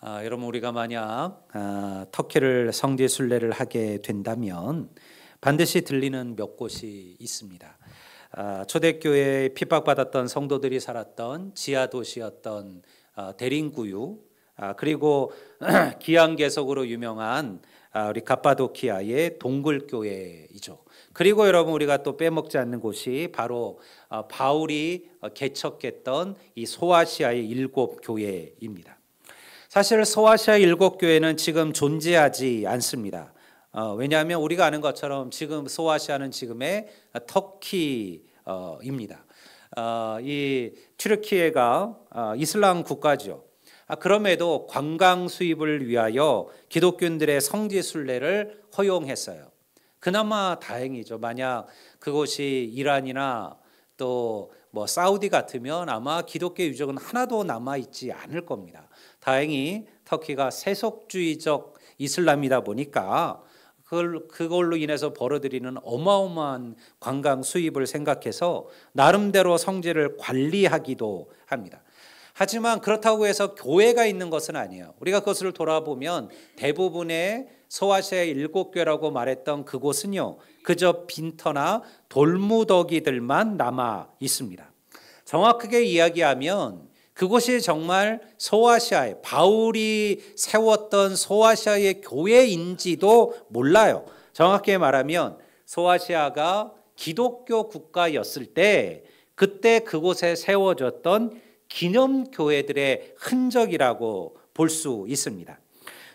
여러분 우리가 만약 터키를 성지 순례를 하게 된다면 반드시 들리는 몇 곳이 있습니다. 초대교회에 핍박받았던 성도들이 살았던 지하 도시였던 데린구유, 그리고 기항개석으로 유명한 우리 갑바도키아의 동굴교회이죠. 그리고 여러분 우리가 또 빼먹지 않는 곳이 바로 바울이 개척했던 이 소아시아의 7교회입니다. 사실 소아시아 7교회는 지금 존재하지 않습니다. 왜냐하면 우리가 아는 것처럼 지금 소아시아는 지금의 터키입니다. 이 튀르키예가 이슬람 국가죠. 그럼에도 관광 수입을 위하여 기독교인들의 성지 순례를 허용했어요. 그나마 다행이죠. 만약 그곳이 이란이나 또 사우디 같으면 아마 기독교 유적은 하나도 남아있지 않을 겁니다. 다행히 터키가 세속주의적 이슬람이다 보니까 그걸로 인해서 벌어들이는 어마어마한 관광 수입을 생각해서 나름대로 성지를 관리하기도 합니다. 하지만 그렇다고 해서 교회가 있는 것은 아니에요. 우리가 그것을 돌아보면 대부분의 소아시아 7교회라고 말했던 그곳은요, 그저 빈터나 돌무더기들만 남아 있습니다. 정확하게 이야기하면 그곳이 정말 소아시아의 바울이 세웠던 소아시아의 교회인지도 몰라요. 정확히 말하면 소아시아가 기독교 국가였을 때 그때 그곳에 세워졌던 기념교회들의 흔적이라고 볼 수 있습니다.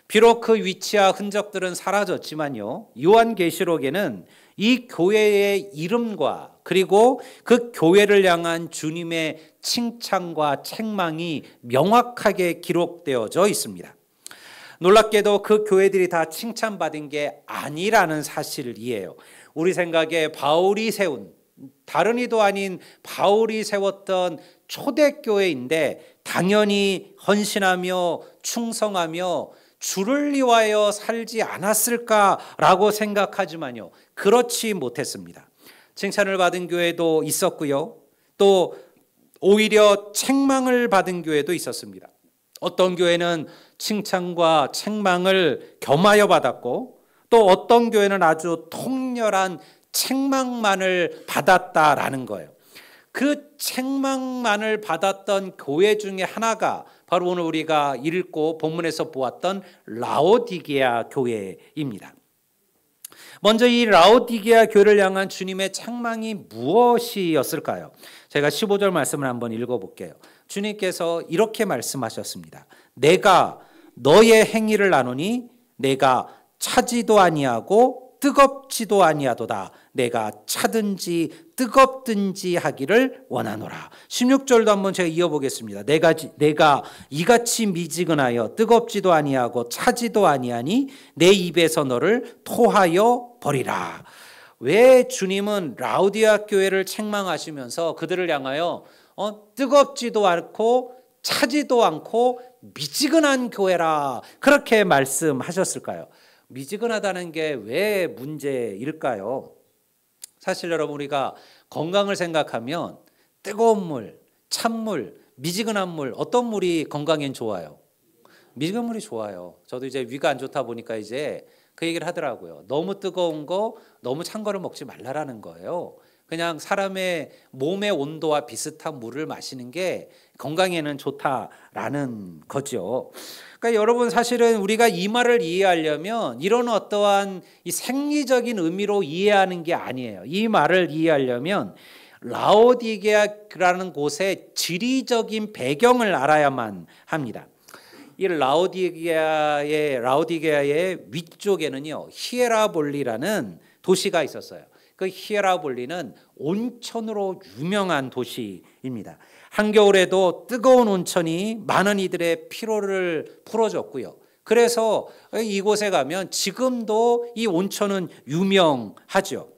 비록 그 위치와 흔적들은 사라졌지만요, 요한계시록에는 이 교회의 이름과 그리고 그 교회를 향한 주님의 칭찬과 책망이 명확하게 기록되어져 있습니다. 놀랍게도 그 교회들이 다 칭찬받은 게 아니라는 사실이에요. 우리 생각에 바울이 세운, 다른 이도 아닌 바울이 세웠던 초대교회인데 당연히 헌신하며 충성하며 주를 위하여 살지 않았을까라고 생각하지만요, 그렇지 못했습니다. 칭찬을 받은 교회도 있었고요, 또 오히려 책망을 받은 교회도 있었습니다. 어떤 교회는 칭찬과 책망을 겸하여 받았고, 또 어떤 교회는 아주 통렬한 책망만을 받았다라는 거예요. 그 책망만을 받았던 교회 중에 하나가 바로 오늘 우리가 읽고 본문에서 보았던 라오디게아 교회입니다. 먼저 이 라오디게아 교회를 향한 주님의 책망이 무엇이었을까요? 제가 15절 말씀을 한번 읽어볼게요. 주님께서 이렇게 말씀하셨습니다. 내가 너의 행위를 아노니 내가 차지도 아니하고 뜨겁지도 아니하도다. 내가 차든지 뜨겁든지 하기를 원하노라. 16절도 한번 제가 이어보겠습니다. 내가 이같이 미지근하여 뜨겁지도 아니하고 차지도 아니하니 내 입에서 너를 토하여 버리라. 왜 주님은 라오디게아 교회를 책망하시면서 그들을 향하여 뜨겁지도 않고 차지도 않고 미지근한 교회라 그렇게 말씀하셨을까요? 미지근하다는 게 왜 문제일까요? 사실 여러분 우리가 건강을 생각하면 뜨거운 물, 찬물, 미지근한 물, 어떤 물이 건강엔 좋아요? 미지근한 물이 좋아요. 저도 이제 위가 안 좋다 보니까 이제 그 얘기를 하더라고요. 너무 뜨거운 거, 너무 찬 거를 먹지 말라라는 거예요. 그냥 사람의 몸의 온도와 비슷한 물을 마시는 게 건강에는 좋다라는 거죠. 그러니까 여러분 사실은 우리가 이 말을 이해하려면 이런 어떠한 이 생리적인 의미로 이해하는 게 아니에요. 이 말을 이해하려면 라오디게아라는 곳의 지리적인 배경을 알아야만 합니다. 이 라오디게아의 위쪽에는요, 히에라볼리라는 도시가 있었어요. 그 히에라볼리는 온천으로 유명한 도시입니다. 한겨울에도 뜨거운 온천이 많은 이들의 피로를 풀어줬고요. 그래서 이곳에 가면 지금도 이 온천은 유명하죠.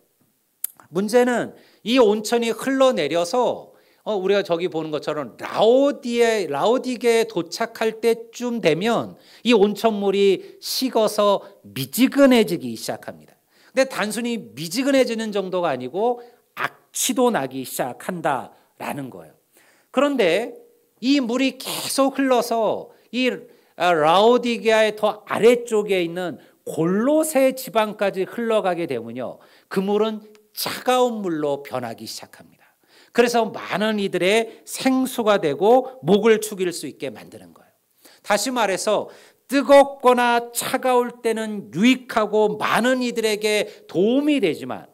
문제는 이 온천이 흘러내려서 우리가 저기 보는 것처럼 라오디게에 도착할 때쯤 되면 이 온천물이 식어서 미지근해지기 시작합니다. 근데 단순히 미지근해지는 정도가 아니고 악취도 나기 시작한다라는 거예요. 그런데 이 물이 계속 흘러서 이 라오디게아의 더 아래쪽에 있는 골로새 지방까지 흘러가게 되면요, 그 물은 차가운 물로 변하기 시작합니다. 그래서 많은 이들의 생수가 되고 목을 축일 수 있게 만드는 거예요. 다시 말해서 뜨겁거나 차가울 때는 유익하고 많은 이들에게 도움이 되지만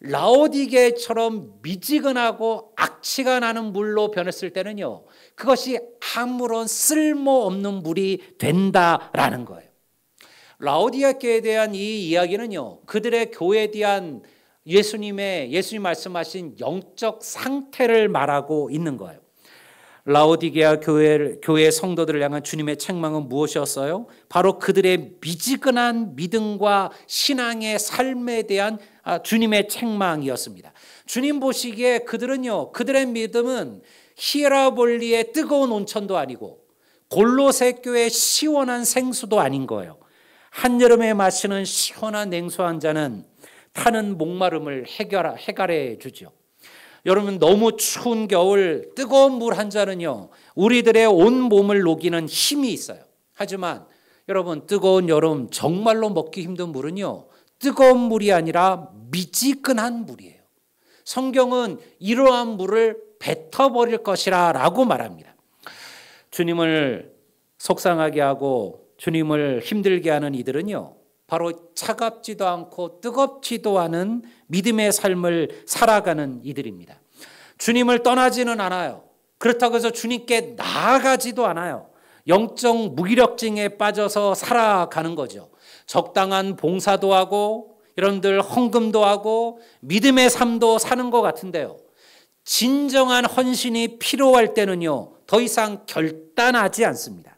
라오디게처럼 미지근하고 악취가 나는 물로 변했을 때는요, 그것이 아무런 쓸모없는 물이 된다라는 거예요. 라오디게아 교회에 대한 이 이야기는요, 그들의 교회에 대한 예수님 말씀하신 영적 상태를 말하고 있는 거예요. 라오디게아 교회 성도들을 향한 주님의 책망은 무엇이었어요? 바로 그들의 미지근한 믿음과 신앙의 삶에 대한 주님의 책망이었습니다. 주님 보시기에 그들의 믿음은 히에라볼리의 뜨거운 온천도 아니고 골로새 교회의 시원한 생수도 아닌 거예요. 한여름에 마시는 시원한 냉수 한 잔은 타는 목마름을 해결해 주죠. 여러분, 너무 추운 겨울 뜨거운 물 한 잔은요, 우리들의 온 몸을 녹이는 힘이 있어요. 하지만 여러분, 뜨거운 여름 정말로 먹기 힘든 물은요, 뜨거운 물이 아니라 미지근한 물이에요. 성경은 이러한 물을 뱉어버릴 것이라 라고 말합니다. 주님을 속상하게 하고 주님을 힘들게 하는 이들은요, 바로 차갑지도 않고 뜨겁지도 않은 믿음의 삶을 살아가는 이들입니다. 주님을 떠나지는 않아요. 그렇다고 해서 주님께 나아가지도 않아요. 영적 무기력증에 빠져서 살아가는 거죠. 적당한 봉사도 하고 여러분들 헌금도 하고 믿음의 삶도 사는 것 같은데요, 진정한 헌신이 필요할 때는요, 더 이상 결단하지 않습니다.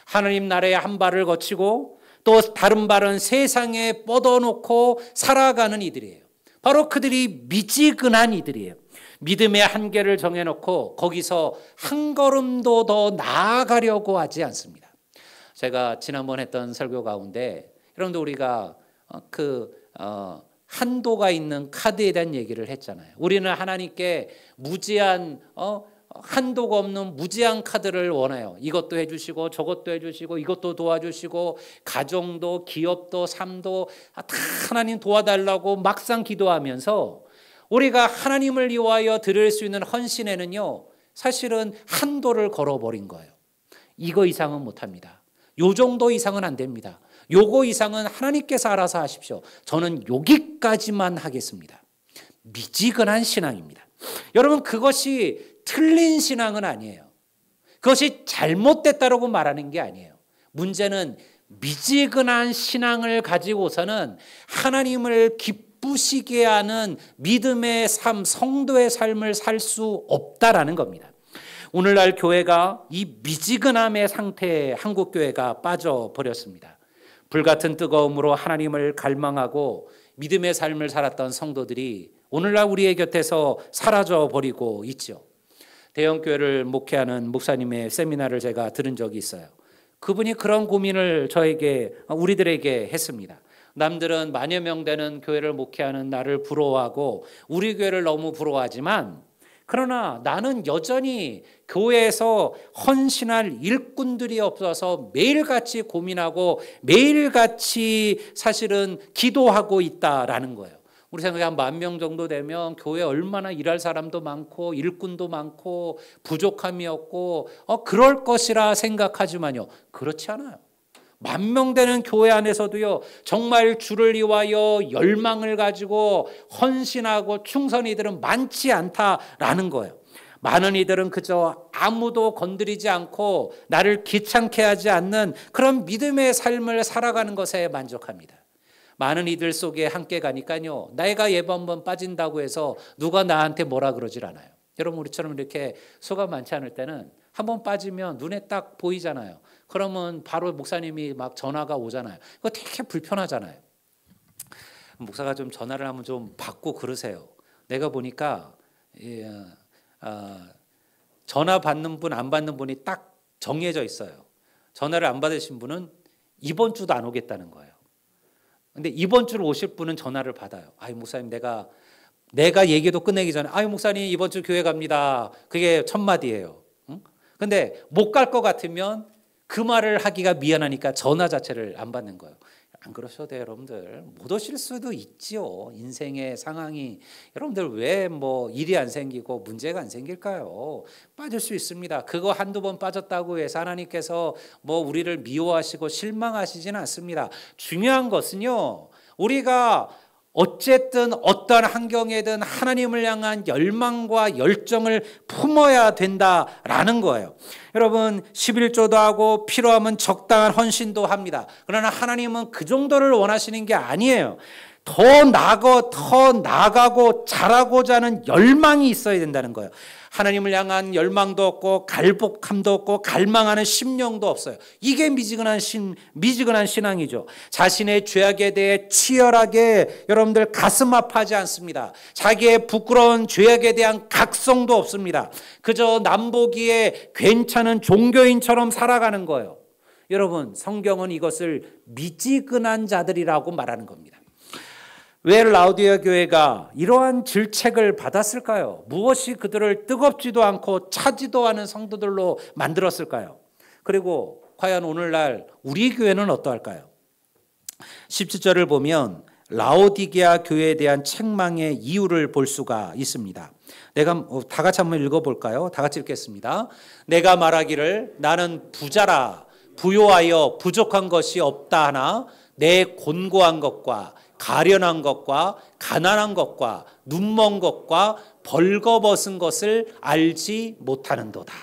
하나님 나라의 한 발을 거치고 또 다른 발은 세상에 뻗어놓고 살아가는 이들이에요. 바로 그들이 미지근한 이들이에요. 믿음의 한계를 정해놓고 거기서 한 걸음도 더 나아가려고 하지 않습니다. 제가 지난번 했던 설교 가운데 여러분들 우리가 한도가 있는 카드에 대한 얘기를 했잖아요. 우리는 하나님께 무제한 한도가 없는 무제한 카드를 원해요. 이것도 해주시고 저것도 해주시고 이것도 도와주시고 가정도 기업도 삶도 다 하나님 도와달라고 막상 기도하면서 우리가 하나님을 위하여 드릴 수 있는 헌신에는요, 사실은 한도를 걸어버린 거예요. 이거 이상은 못합니다. 요 정도 이상은 안 됩니다. 요거 이상은 하나님께서 알아서 하십시오. 저는 여기까지만 하겠습니다. 미지근한 신앙입니다. 여러분, 그것이 틀린 신앙은 아니에요. 그것이 잘못됐다고 말하는 게 아니에요. 문제는 미지근한 신앙을 가지고서는 하나님을 기쁘시게 하는 믿음의 삶, 성도의 삶을 살 수 없다라는 겁니다. 오늘날 교회가 이 미지근함의 상태에 한국 교회가 빠져버렸습니다. 불같은 뜨거움으로 하나님을 갈망하고 믿음의 삶을 살았던 성도들이 오늘날 우리의 곁에서 사라져버리고 있죠. 대형교회를 목회하는 목사님의 세미나를 제가 들은 적이 있어요. 그분이 그런 고민을 우리들에게 했습니다. 남들은 만여 명 되는 교회를 목회하는 나를 부러워하고 우리 교회를 너무 부러워하지만, 그러나 나는 여전히 교회에서 헌신할 일꾼들이 없어서 매일같이 고민하고 매일같이 사실은 기도하고 있다라는 거예요. 우리 생각에 한 10,000명 정도 되면 교회 얼마나 일할 사람도 많고 일꾼도 많고 부족함이 없고 그럴 것이라 생각하지만요, 그렇지 않아요. 10,000명 되는 교회 안에서도요, 정말 주를 위하여 열망을 가지고 헌신하고 충성한 이들은 많지 않다라는 거예요. 많은 이들은 그저 아무도 건드리지 않고 나를 귀찮게 하지 않는 그런 믿음의 삶을 살아가는 것에 만족합니다. 많은 이들 속에 함께 가니까요, 내가 예배 한번 빠진다고 해서 누가 나한테 뭐라 그러질 않아요. 여러분, 우리처럼 이렇게 수가 많지 않을 때는 한번 빠지면 눈에 딱 보이잖아요. 그러면 바로 목사님이 막 전화가 오잖아요. 그거 되게 불편하잖아요. 목사가 좀 전화를 한번 좀 받고 그러세요. 내가 보니까 전화 받는 분, 안 받는 분이 딱 정해져 있어요. 전화를 안 받으신 분은 이번 주도 안 오겠다는 거예요. 근데 이번 주로 오실 분은 전화를 받아요. 아유, 목사님, 내가 얘기도 끝내기 전에 아유, 목사님 이번 주 교회 갑니다. 그게 첫 마디예요. 근데 못 갈 것 같으면 그 말을 하기가 미안하니까 전화 자체를 안 받는 거예요. 안 그러셔도 돼요, 여러분들. 못 오실 수도 있지요. 인생의 상황이. 여러분들 왜 뭐 일이 안 생기고 문제가 안 생길까요? 빠질 수 있습니다. 그거 한두 번 빠졌다고 해서 하나님께서 뭐 우리를 미워하시고 실망하시지는 않습니다. 중요한 것은요, 우리가 어쨌든 어떠한 환경에든 하나님을 향한 열망과 열정을 품어야 된다라는 거예요. 여러분 11조도 하고 필요하면 적당한 헌신도 합니다. 그러나 하나님은 그 정도를 원하시는 게 아니에요. 더 나아가고 잘하고자 하는 열망이 있어야 된다는 거예요. 하나님을 향한 열망도 없고 갈복함도 없고 갈망하는 심령도 없어요. 이게 미지근한 신앙이죠. 자신의 죄악에 대해 치열하게 여러분들 가슴 아파하지 않습니다. 자기의 부끄러운 죄악에 대한 각성도 없습니다. 그저 남보기에 괜찮은 종교인처럼 살아가는 거예요. 여러분 성경은 이것을 미지근한 자들이라고 말하는 겁니다. 왜 라우디게아 교회가 이러한 질책을 받았을까요? 무엇이 그들을 뜨겁지도 않고 차지도 않은 성도들로 만들었을까요? 그리고 과연 오늘날 우리 교회는 어떠할까요? 17절을 보면 라우디게아 교회에 대한 책망의 이유를 볼 수가 있습니다. 다 같이 한번 읽어볼까요? 다 같이 읽겠습니다. 내가 말하기를 나는 부자라 부요하여 부족한 것이 없다 하나 내 곤고한 것과 가련한 것과 가난한 것과 눈먼 것과 벌거벗은 것을 알지 못하는도다.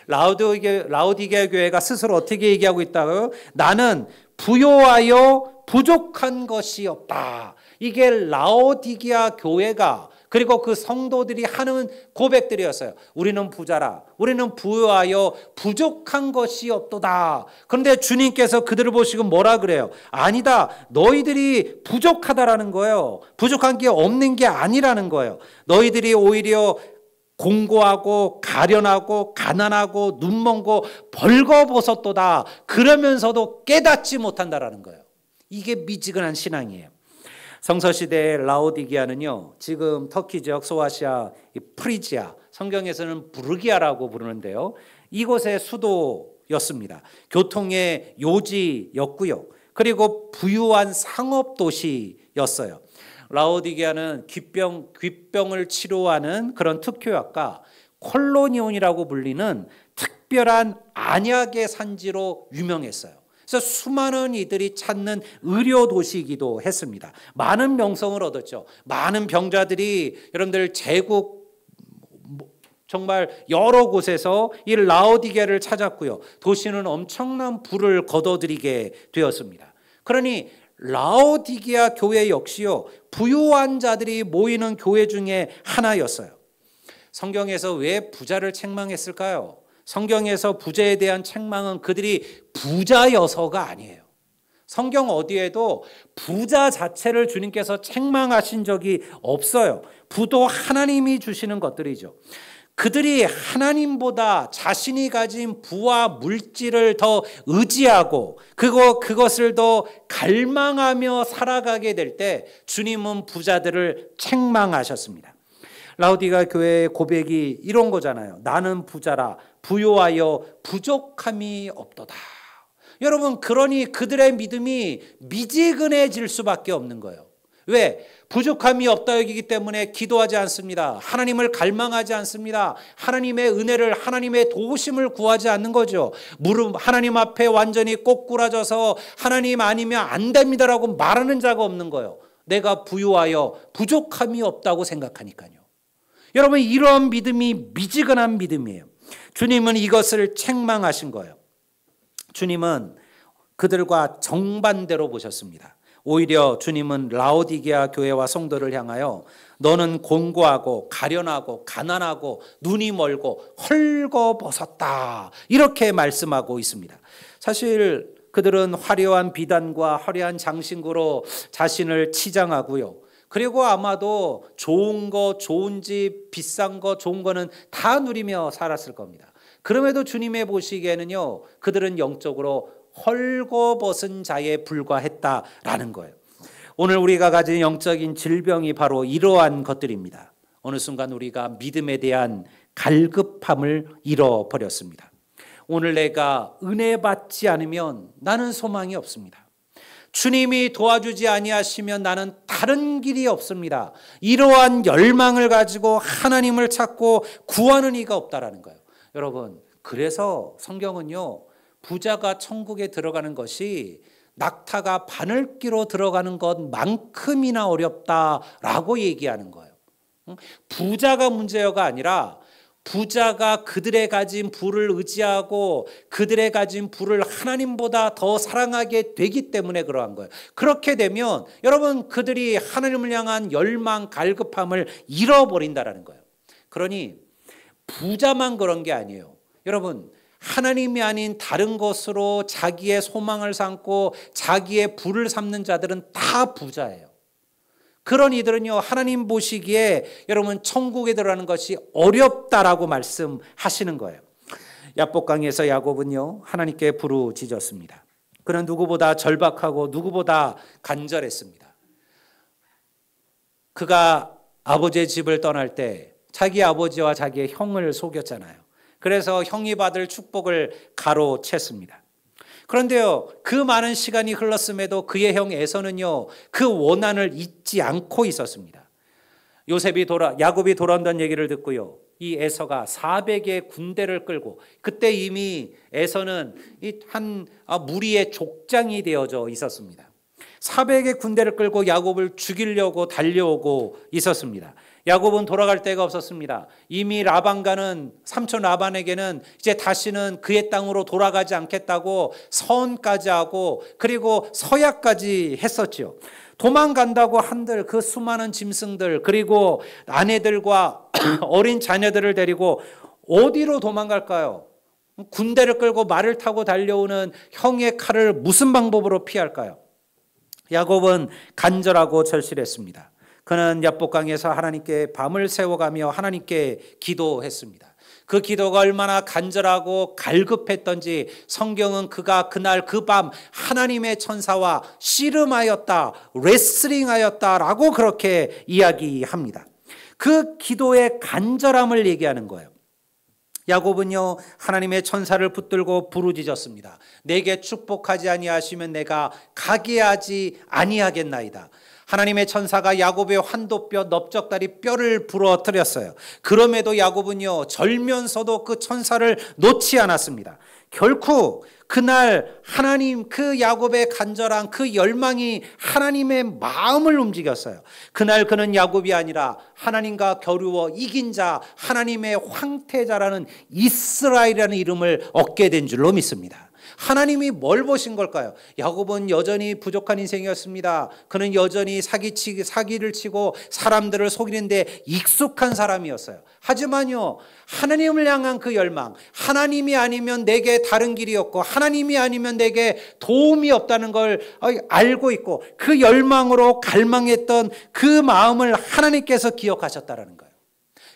라우디게아 교회가 스스로 어떻게 얘기하고 있다고요? 나는 부요하여 부족한 것이 없다. 이게 라우디게아 교회가 그리고 그 성도들이 하는 고백들이었어요. 우리는 부자라. 우리는 부유하여 부족한 것이 없도다. 그런데 주님께서 그들을 보시고 뭐라 그래요? 아니다. 너희들이 부족하다라는 거예요. 부족한 게 없는 게 아니라는 거예요. 너희들이 오히려 공고하고 가련하고 가난하고 눈먼고 벌거벗었도다. 그러면서도 깨닫지 못한다라는 거예요. 이게 미지근한 신앙이에요. 성서시대의 라우디게아는요, 지금 터키 지역 소아시아 프리지아, 성경에서는 부르기아라고 부르는데요, 이곳의 수도였습니다. 교통의 요지였고요. 그리고 부유한 상업도시였어요. 라우디게아는 귀병을 치료하는 그런 특효약과 콜로니온이라고 불리는 특별한 안약의 산지로 유명했어요. 그래서 수많은 이들이 찾는 의료 도시이기도 했습니다. 많은 명성을 얻었죠. 많은 병자들이 여러분들 제국 정말 여러 곳에서 이 라우디게아를 찾았고요. 도시는 엄청난 부를 거둬들이게 되었습니다. 그러니 라우디게아 교회 역시요, 부유한 자들이 모이는 교회 중에 하나였어요. 성경에서 왜 부자를 책망했을까요? 성경에서 부자에 대한 책망은 그들이 부자여서가 아니에요. 성경 어디에도 부자 자체를 주님께서 책망하신 적이 없어요. 부도 하나님이 주시는 것들이죠. 그들이 하나님보다 자신이 가진 부와 물질을 더 의지하고 그것을 더 갈망하며 살아가게 될 때 주님은 부자들을 책망하셨습니다. 라우디게아 교회의 고백이 이런 거잖아요. 나는 부자라 부요하여 부족함이 없도다. 여러분, 그러니 그들의 믿음이 미지근해질 수밖에 없는 거예요. 왜? 부족함이 없다 여기기 때문에 기도하지 않습니다. 하나님을 갈망하지 않습니다. 하나님의 은혜를, 하나님의 도우심을 구하지 않는 거죠. 하나님 앞에 완전히 꼬꾸라져서 하나님 아니면 안 됩니다라고 말하는 자가 없는 거예요. 내가 부유하여 부족함이 없다고 생각하니까요. 여러분, 이러한 믿음이 미지근한 믿음이에요. 주님은 이것을 책망하신 거예요. 주님은 그들과 정반대로 보셨습니다. 오히려 주님은 라우디게아 교회와 성도를 향하여 너는 곤고하고 가련하고 가난하고 눈이 멀고 헐거벗었다, 이렇게 말씀하고 있습니다. 사실 그들은 화려한 비단과 화려한 장신구로 자신을 치장하고요, 그리고 아마도 좋은 거, 좋은 집, 비싼 거, 좋은 거는 다 누리며 살았을 겁니다. 그럼에도 주님의 보시기에는요, 그들은 영적으로 헐거벗은 자에 불과했다라는 거예요. 오늘 우리가 가진 영적인 질병이 바로 이러한 것들입니다. 어느 순간 우리가 믿음에 대한 갈급함을 잃어버렸습니다. 오늘 내가 은혜 받지 않으면 나는 소망이 없습니다. 주님이 도와주지 아니하시면 나는 다른 길이 없습니다. 이러한 열망을 가지고 하나님을 찾고 구하는 이가 없다라는 거예요. 여러분, 그래서 성경은요, 부자가 천국에 들어가는 것이 낙타가 바늘기로 들어가는 것만큼이나 어렵다라고 얘기하는 거예요. 부자가 문제가 아니라 부자가 그들의 가진 부를 의지하고 그들의 가진 부를 하나님보다 더 사랑하게 되기 때문에 그러한 거예요. 그렇게 되면 여러분, 그들이 하나님을 향한 열망, 갈급함을 잃어버린다라는 거예요. 그러니 부자만 그런 게 아니에요. 여러분, 하나님이 아닌 다른 것으로 자기의 소망을 삼고 자기의 부를 삼는 자들은 다 부자예요. 그런 이들은요, 하나님 보시기에 여러분 천국에 들어가는 것이 어렵다라고 말씀하시는 거예요. 야복강에서 야곱은요, 하나님께 부르짖었습니다. 그는 누구보다 절박하고 누구보다 간절했습니다. 그가 아버지의 집을 떠날 때 자기 아버지와 자기의 형을 속였잖아요. 그래서 형이 받을 축복을 가로챘습니다. 그런데요, 그 많은 시간이 흘렀음에도 그의 형 에서는요, 그 원한을 잊지 않고 있었습니다. 야곱이 돌아온다는 얘기를 듣고요, 이 에서가 400의 군대를 끌고, 그때 이미 에서는 한 무리의 족장이 되어져 있었습니다. 400의 군대를 끌고 야곱을 죽이려고 달려오고 있었습니다. 야곱은 돌아갈 데가 없었습니다. 이미 라반가는 삼촌 라반에게는 이제 다시는 그의 땅으로 돌아가지 않겠다고 서원까지 하고 그리고 서약까지 했었죠. 도망간다고 한들 그 수많은 짐승들 그리고 아내들과 어린 자녀들을 데리고 어디로 도망갈까요? 군대를 끌고 말을 타고 달려오는 형의 칼을 무슨 방법으로 피할까요? 야곱은 간절하고 절실했습니다. 그는 야복강에서 하나님께 밤을 새워가며 하나님께 기도했습니다. 그 기도가 얼마나 간절하고 갈급했던지 성경은 그가 그날 그 밤 하나님의 천사와 씨름하였다, 레슬링하였다라고 그렇게 이야기합니다. 그 기도의 간절함을 얘기하는 거예요. 야곱은요, 하나님의 천사를 붙들고 부르짖었습니다. 내게 축복하지 아니하시면 내가 가게 하지 아니하겠나이다. 하나님의 천사가 야곱의 환도뼈, 넓적다리 뼈를 부러뜨렸어요. 그럼에도 야곱은요, 절면서도 그 천사를 놓지 않았습니다. 결코 그날 하나님, 그 야곱의 간절한 그 열망이 하나님의 마음을 움직였어요. 그날 그는 야곱이 아니라 하나님과 겨루어 이긴 자, 하나님의 황태자라는 이스라엘이라는 이름을 얻게 된 줄로 믿습니다. 하나님이 뭘 보신 걸까요? 야곱은 여전히 부족한 인생이었습니다. 그는 여전히 사기를 치고 사람들을 속이는데 익숙한 사람이었어요. 하지만요, 하나님을 향한 그 열망, 하나님이 아니면 내게 다른 길이 없고 하나님이 아니면 내게 도움이 없다는 걸 알고 있고 그 열망으로 갈망했던 그 마음을 하나님께서 기억하셨다는 거예요.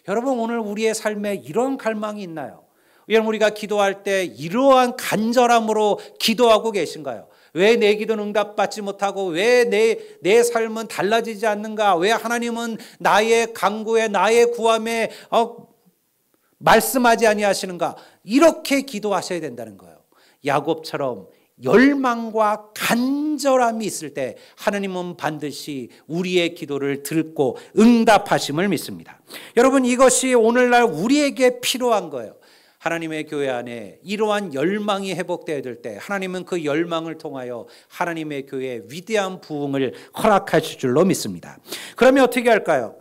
여러분, 오늘 우리의 삶에 이런 갈망이 있나요? 여러분, 우리가 기도할 때 이러한 간절함으로 기도하고 계신가요? 왜 내 기도는 응답받지 못하고 왜 내 삶은 달라지지 않는가? 왜 하나님은 나의 간구에 나의 구함에 말씀하지 아니하시는가? 이렇게 기도하셔야 된다는 거예요. 야곱처럼 열망과 간절함이 있을 때 하나님은 반드시 우리의 기도를 듣고 응답하심을 믿습니다. 여러분, 이것이 오늘날 우리에게 필요한 거예요. 하나님의 교회 안에 이러한 열망이 회복되어야 될 때 하나님은 그 열망을 통하여 하나님의 교회에 위대한 부흥을 허락하실 줄로 믿습니다. 그러면 어떻게 할까요?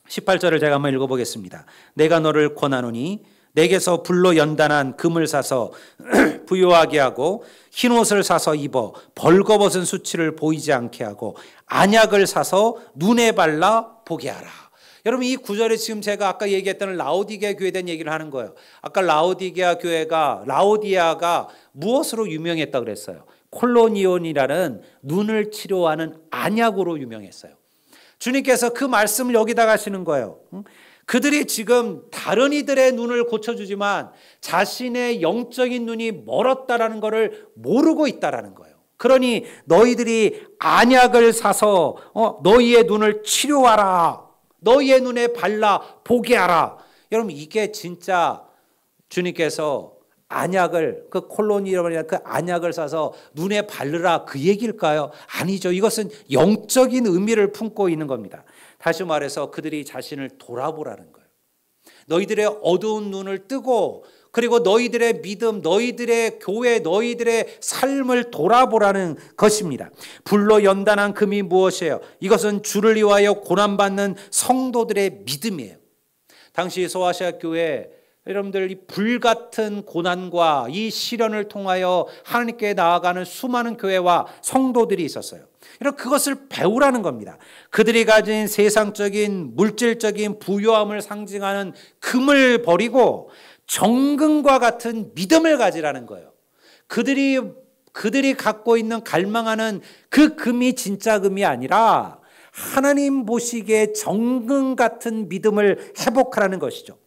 18절을 제가 한번 읽어보겠습니다. 내가 너를 권하노니 내게서 불로 연단한 금을 사서 부요하게 하고 흰옷을 사서 입어 벌거벗은 수치를 보이지 않게 하고 안약을 사서 눈에 발라 보게 하라. 여러분, 이 구절에 지금 제가 아까 얘기했던 라오디게아 교회에 대한 얘기를 하는 거예요. 아까 라오디아가 무엇으로 유명했다고 그랬어요? 콜로니온이라는 눈을 치료하는 안약으로 유명했어요. 주님께서 그 말씀을 여기다가 하시는 거예요. 그들이 지금 다른 이들의 눈을 고쳐주지만 자신의 영적인 눈이 멀었다라는 것을 모르고 있다라는 거예요. 그러니 너희들이 안약을 사서 너희의 눈을 치료하라. 너희의 눈에 발라 보게 하라. 여러분, 이게 진짜 주님께서 안약을, 그 콜로니라는 그 안약을 싸서 눈에 바르라, 그 얘기일까요? 아니죠. 이것은 영적인 의미를 품고 있는 겁니다. 다시 말해서 그들이 자신을 돌아보라는 거예요. 너희들의 어두운 눈을 뜨고, 그리고 너희들의 믿음, 너희들의 교회, 너희들의 삶을 돌아보라는 것입니다. 불로 연단한 금이 무엇이에요? 이것은 주를 위하여 고난받는 성도들의 믿음이에요. 당시 소아시아 교회 여러분들, 이 불같은 고난과 이 시련을 통하여 하나님께 나아가는 수많은 교회와 성도들이 있었어요. 여러분, 그것을 배우라는 겁니다. 그들이 가진 세상적인 물질적인 부유함을 상징하는 금을 버리고 정금과 같은 믿음을 가지라는 거예요. 그들이 갖고 있는 갈망하는 그 금이 진짜 금이 아니라 하나님 보시기에 정금 같은 믿음을 회복하라는 것이죠.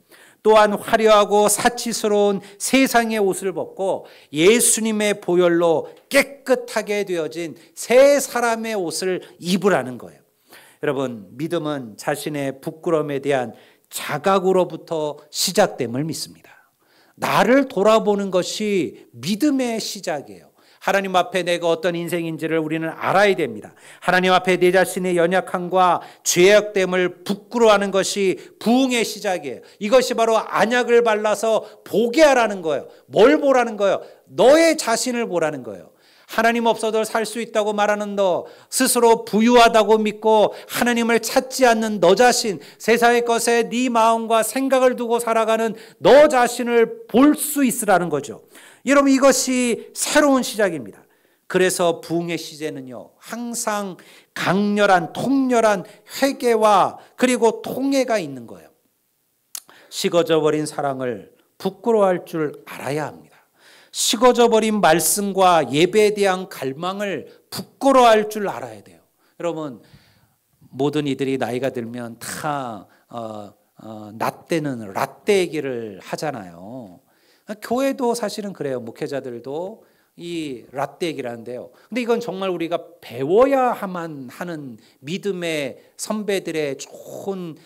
또한 화려하고 사치스러운 세상의 옷을 벗고 예수님의 보혈로 깨끗하게 되어진 새 사람의 옷을 입으라는 거예요. 여러분, 믿음은 자신의 부끄러움에 대한 자각으로부터 시작됨을 믿습니다. 나를 돌아보는 것이 믿음의 시작이에요. 하나님 앞에 내가 어떤 인생인지를 우리는 알아야 됩니다. 하나님 앞에 내 자신의 연약함과 죄악됨을 부끄러워하는 것이 부흥의 시작이에요. 이것이 바로 안약을 발라서 보게 하라는 거예요. 뭘 보라는 거예요? 너의 자신을 보라는 거예요. 하나님 없어도 살 수 있다고 말하는 너, 스스로 부유하다고 믿고 하나님을 찾지 않는 너 자신, 세상의 것에 네 마음과 생각을 두고 살아가는 너 자신을 볼 수 있으라는 거죠. 여러분, 이것이 새로운 시작입니다. 그래서 부흥의 시제는요, 항상 강렬한 통렬한 회개와 그리고 통회가 있는 거예요. 식어져 버린 사랑을 부끄러워할 줄 알아야 합니다. 식어져 버린 말씀과 예배에 대한 갈망을 부끄러워할 줄 알아야 돼요. 여러분, 모든 이들이 나이가 들면 다 라떼는 라떼 얘기를 하잖아요. 교회도 사실은 그래요. 목회자들도 이 라떼 얘기를 하는데요. 근데 이건 정말 우리가 배워야만 하는 믿음의 선배들의 좋은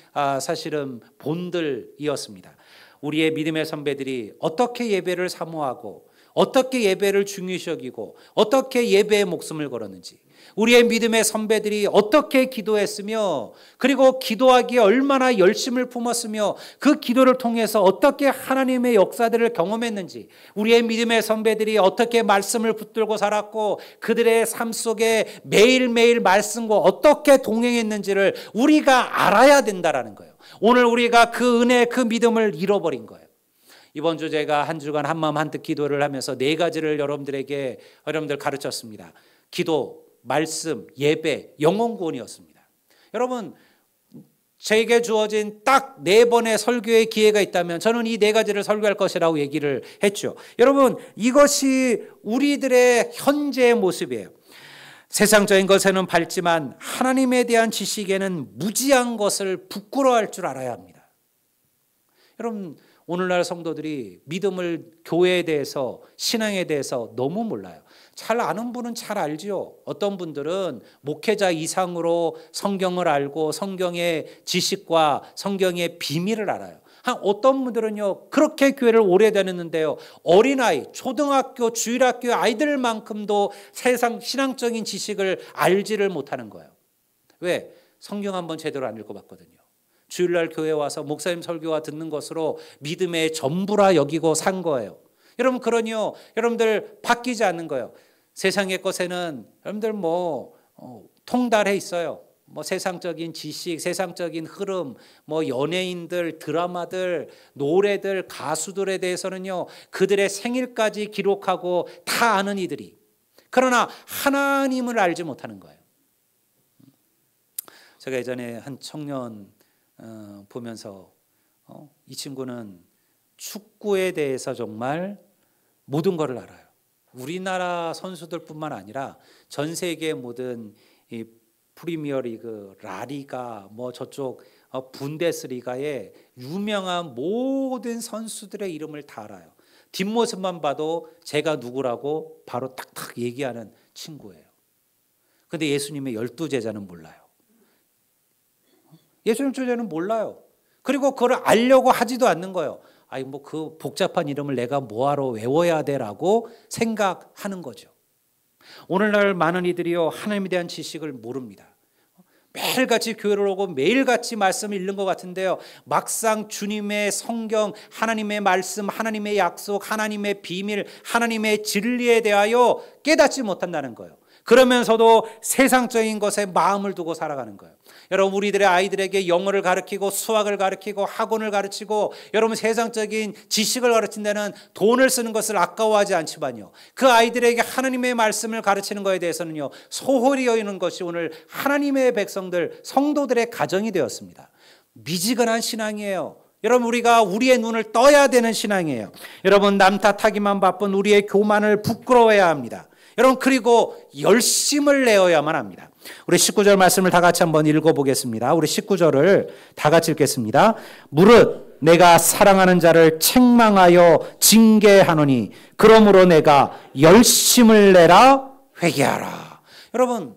사실은 본들이었습니다. 우리의 믿음의 선배들이 어떻게 예배를 사모하고 어떻게 예배를 중요시 여기고 어떻게 예배에 목숨을 걸었는지, 우리의 믿음의 선배들이 어떻게 기도했으며 그리고 기도하기에 얼마나 열심을 품었으며 그 기도를 통해서 어떻게 하나님의 역사들을 경험했는지, 우리의 믿음의 선배들이 어떻게 말씀을 붙들고 살았고 그들의 삶 속에 매일매일 말씀과 어떻게 동행했는지를 우리가 알아야 된다라는 거예요. 오늘 우리가 그 은혜, 그 믿음을 잃어버린 거예요. 이번 주 제가 한 주간 한마음 한뜻 기도를 하면서 4가지를 여러분들 가르쳤습니다. 기도, 말씀, 예배, 영혼 구원이었습니다. 여러분, 제게 주어진 딱 4번의 설교의 기회가 있다면 저는 이 4가지를 설교할 것이라고 얘기를 했죠. 여러분, 이것이 우리들의 현재의 모습이에요. 세상적인 것에는 밝지만 하나님에 대한 지식에는 무지한 것을 부끄러워할 줄 알아야 합니다. 여러분, 오늘날 성도들이 믿음을, 교회에 대해서, 신앙에 대해서 너무 몰라요. 잘 아는 분은 잘 알지요. 어떤 분들은 목회자 이상으로 성경을 알고 성경의 지식과 성경의 비밀을 알아요. 어떤 분들은요, 그렇게 교회를 오래 다녔는데요, 어린아이, 초등학교, 주일학교 아이들만큼도 세상 신앙적인 지식을 알지를 못하는 거예요. 왜? 성경 한번 제대로 안 읽어봤거든요. 주일날 교회 와서 목사님 설교와 듣는 것으로 믿음의 전부라 여기고 산 거예요. 여러분, 그러니요, 여러분들 바뀌지 않는 거예요. 세상의 것에는 여러분들 통달해 있어요. 세상적인 지식, 세상적인 흐름, 연예인들, 드라마들, 노래들, 가수들에 대해서는요, 그들의 생일까지 기록하고 다 아는 이들이. 그러나 하나님을 알지 못하는 거예요. 제가 예전에 한 청년 보면서 이 친구는 축구에 대해서 정말 모든 것을 알아요. 우리나라 선수들뿐만 아니라 전 세계 모든 이 프리미어리그, 라리가, 저쪽 분데스리가의 유명한 모든 선수들의 이름을 다 알아요. 뒷모습만 봐도 제가 누구라고 바로 탁탁 얘기하는 친구예요. 그런데 예수님의 12제자는 몰라요. 예수님 제자는 몰라요. 그리고 그걸 알려고 하지도 않는 거예요. 아이 뭐 그 복잡한 이름을 내가 뭐하러 외워야 돼라고 생각하는 거죠. 오늘날 많은 이들이요 하나님에 대한 지식을 모릅니다. 매일같이 교회를 오고 매일같이 말씀을 읽는 것 같은데요, 막상 주님의 성경, 하나님의 말씀, 하나님의 약속, 하나님의 비밀, 하나님의 진리에 대하여 깨닫지 못한다는 거예요. 그러면서도 세상적인 것에 마음을 두고 살아가는 거예요. 여러분, 우리들의 아이들에게 영어를 가르치고 수학을 가르치고 학원을 가르치고 여러분 세상적인 지식을 가르친 데는 돈을 쓰는 것을 아까워하지 않지만요, 그 아이들에게 하나님의 말씀을 가르치는 것에 대해서는요 소홀히 여기는 것이 오늘 하나님의 백성들, 성도들의 가정이 되었습니다. 미지근한 신앙이에요. 여러분, 우리가 우리의 눈을 떠야 되는 신앙이에요. 여러분, 남 탓하기만 바쁜 우리의 교만을 부끄러워해야 합니다. 여러분, 그리고 열심을 내어야만 합니다. 우리 19절 말씀을 다 같이 한번 읽어보겠습니다. 우리 19절을 다 같이 읽겠습니다. 무릇 내가 사랑하는 자를 책망하여 징계하노니 그러므로 내가 열심을 내라 회개하라. 여러분,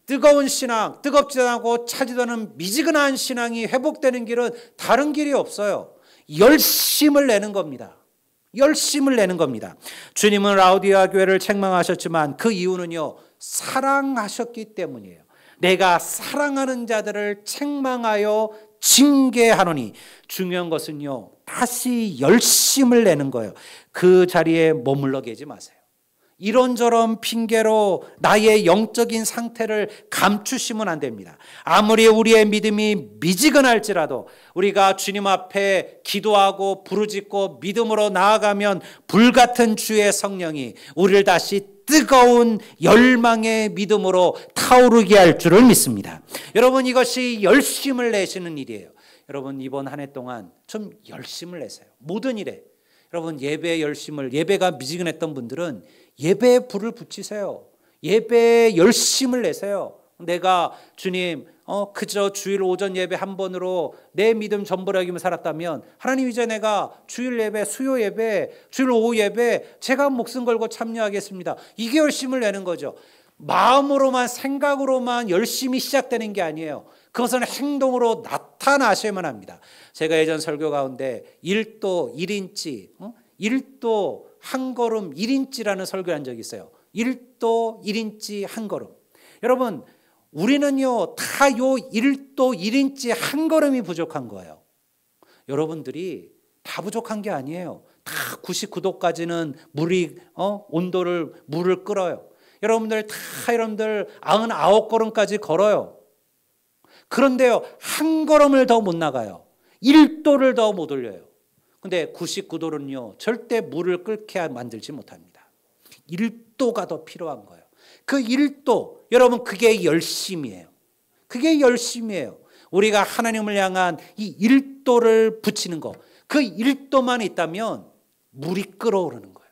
뜨거운 신앙, 뜨겁지 않고 차지도 않은 미지근한 신앙이 회복되는 길은 다른 길이 없어요. 열심을 내는 겁니다. 열심을 내는 겁니다. 주님은 라우디아 교회를 책망하셨지만 그 이유는요, 사랑하셨기 때문이에요. 내가 사랑하는 자들을 책망하여 징계하노니, 중요한 것은요 다시 열심을 내는 거예요. 그 자리에 머물러 계지 마세요. 이런저런 핑계로 나의 영적인 상태를 감추시면 안 됩니다. 아무리 우리의 믿음이 미지근할지라도 우리가 주님 앞에 기도하고 부르짖고 믿음으로 나아가면 불같은 주의 성령이 우리를 다시 뜨거운 열망의 믿음으로 타오르게 할 줄을 믿습니다. 여러분, 이것이 열심을 내시는 일이에요. 여러분, 이번 한 해 동안 좀 열심을 내세요. 모든 일에. 여러분, 예배의 열심을, 예배가 미지근했던 분들은 예배에 불을 붙이세요. 예배에 열심을 내세요. 내가 주님 그저 주일 오전 예배 한 번으로 내 믿음 전부를 여기며 살았다면 하나님, 이제 내가 주일 예배, 수요 예배, 주일 오후 예배 제가 목숨 걸고 참여하겠습니다. 이게 열심을 내는 거죠. 마음으로만, 생각으로만 열심히 시작되는 게 아니에요. 그것은 행동으로 나타나셔야만 합니다. 제가 예전 설교 가운데 1도 1인치, 1도 한 걸음 1인치라는 설교를 한 적이 있어요. 1도 1인치 한 걸음. 여러분, 우리는요 다 요 1도 1인치 한 걸음이 부족한 거예요. 여러분들이 다 부족한 게 아니에요. 다 99도까지는 물이 물을 끓어요. 여러분들 99걸음까지 걸어요. 그런데요 한 걸음을 더 못 나가요. 1도를 더 못 올려요. 근데 99도는요 절대 물을 끓게 만들지 못합니다. 1도가 더 필요한 거예요. 그 1도, 여러분, 그게 열심이에요. 그게 열심이에요. 우리가 하나님을 향한 이 1도를 붙이는 거, 그 1도만 있다면 물이 끓어오르는 거예요.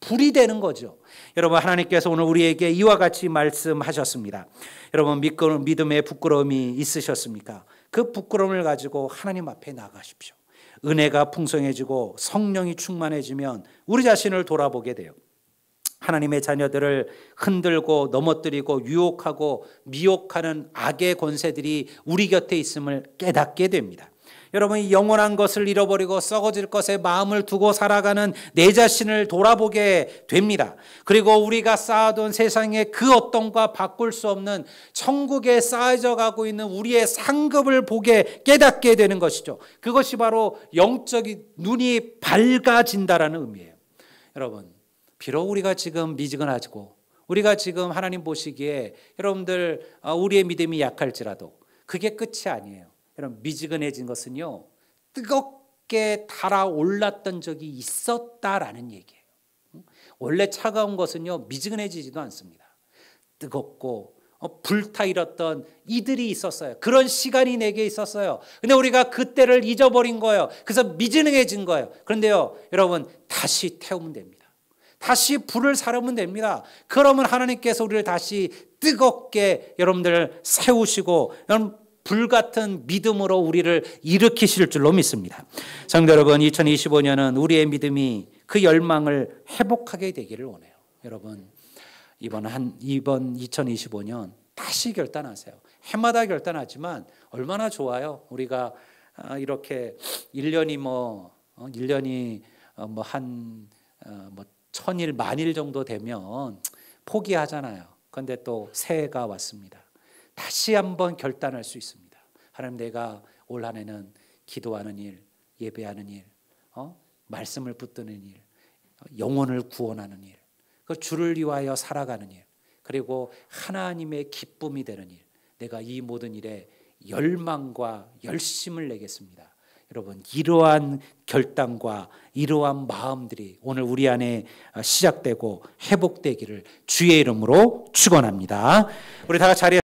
불이 되는 거죠. 여러분, 하나님께서 오늘 우리에게 이와 같이 말씀하셨습니다. 여러분, 믿음의 부끄러움이 있으셨습니까? 그 부끄러움을 가지고 하나님 앞에 나가십시오. 은혜가 풍성해지고 성령이 충만해지면 우리 자신을 돌아보게 돼요. 하나님의 자녀들을 흔들고 넘어뜨리고 유혹하고 미혹하는 악의 권세들이 우리 곁에 있음을 깨닫게 됩니다. 여러분, 영원한 것을 잃어버리고 썩어질 것에 마음을 두고 살아가는 내 자신을 돌아보게 됩니다. 그리고 우리가 쌓아둔 세상의 그 어떤 것과 바꿀 수 없는 천국에 쌓여져 가고 있는 우리의 상급을 보게 깨닫게 되는 것이죠. 그것이 바로 영적인 눈이 밝아진다라는 의미예요. 여러분, 비록 우리가 지금 미지근하고 우리가 지금 하나님 보시기에 여러분들 우리의 믿음이 약할지라도 그게 끝이 아니에요. 여러분, 미지근해진 것은요 뜨겁게 달아올랐던 적이 있었다라는 얘기예요. 원래 차가운 것은요 미지근해지지도 않습니다. 뜨겁고 불타일었던 이들이 있었어요. 그런 시간이 내게 있었어요. 근데 우리가 그때를 잊어버린 거예요. 그래서 미지근해진 거예요. 그런데요 여러분, 다시 태우면 됩니다. 다시 불을 사르면 됩니다. 그러면 하나님께서 우리를 다시 뜨겁게 여러분들 세우시고 불같은 믿음으로 우리를 일으키실 줄로 믿습니다. 성도 여러분, 2025년은 우리의 믿음이 그 열망을 회복하게 되기를 원해요. 여러분, 이번 2025년 다시 결단하세요. 해마다 결단하지만 얼마나 좋아요. 우리가 이렇게 1년이 1년이 뭐 1000일, 만일 정도 되면 포기하잖아요. 그런데 또 새해가 왔습니다. 다시 한번 결단할 수 있습니다. 하나님, 내가 올 한 해는 기도하는 일, 예배하는 일, 말씀을 붙드는 일, 영혼을 구원하는 일, 그 주를 위하여 살아가는 일, 그리고 하나님의 기쁨이 되는 일, 내가 이 모든 일에 열망과 열심을 내겠습니다. 여러분, 이러한 결단과 이러한 마음들이 오늘 우리 안에 시작되고 회복되기를 주의 이름으로 축원합니다. 우리 다 같이 자리에